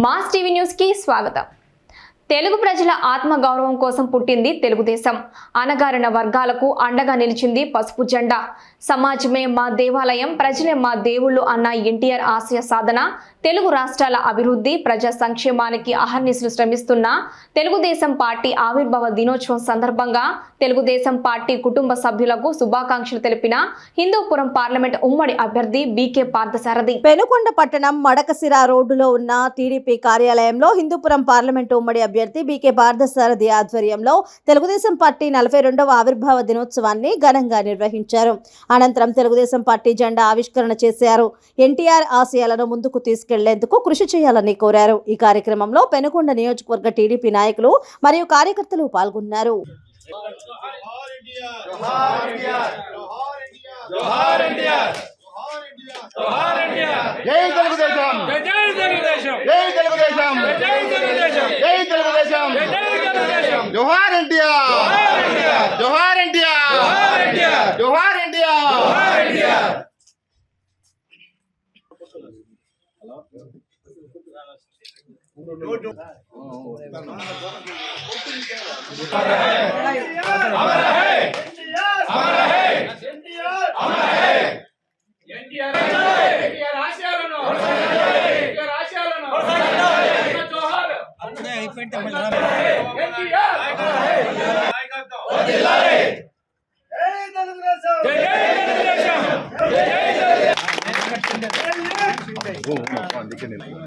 Mass TV news కి స్వాగతం. తెలుగు ప్రజల ఆత్మగౌరవం కోసం పుట్టింది తెలుగుదేశం. అణగారిన వర్గాలకు అండగా నిలిచింది పసుపు జెండా. సమాజమే మా దేవాలయం, ప్రజలే మా దేవుళ్ళు అన్న ఎన్టీఆర్ ఆశయ సాధన, తెలుగు రాష్ట్రాల అభివృద్ధి, ప్రజా సంక్షేమానికి అహర్నిశలు శ్రమిస్తున్న తెలుగుదేశం పార్టీ ఆవిర్భావ దినోత్సవం సందర్భంగా తెలుగుదేశం పార్టీ కుటుంబ సభ్యులకు శుభాకాంక్షలు తెలిపిన హిందూపురం పార్లమెంట్ ఉమ్మడి అభ్యర్థి బీకే పార్థసారథి. పెనుకొండ పట్టణం మడకసిర రోడ్డులో ఉన్న టీడీపీ కార్యాలయంలో హిందూపురం పార్లమెంట్ ఉమ్మడి అభ్యర్థి బీకే పార్థసారథి ఆధ్వర్యంలో తెలుగుదేశం పార్టీ 42వ ఆవిర్భావ దినోత్సవాన్ని ఘనంగా నిర్వహించారు. అనంతరం తెలుగుదేశం పార్టీ జెండా ఆవిష్కరణ చేశారు. ఎన్టీఆర్ ఆశయాలను ముందుకు తీసుకెళ్లేందుకు కృషి చేయాలని కోరారు. ఈ కార్యక్రమంలో పెనుకొండ నియోజకవర్గ టీడీపీ నాయకులు మరియు కార్యకర్తలు పాల్గొన్నారు. జై తెలుగుదేశం, జై తెలుగుదేశం, జై తెలుగుదేశం, జై తెలుగుదేశం, జై తెలుగుదేశం, జోహార్ ఎన్టీఆర్, జోహార్ ఎన్టీఆర్, జోహార్ ఎన్టీఆర్, జోహార్ ఎన్టీఆర్.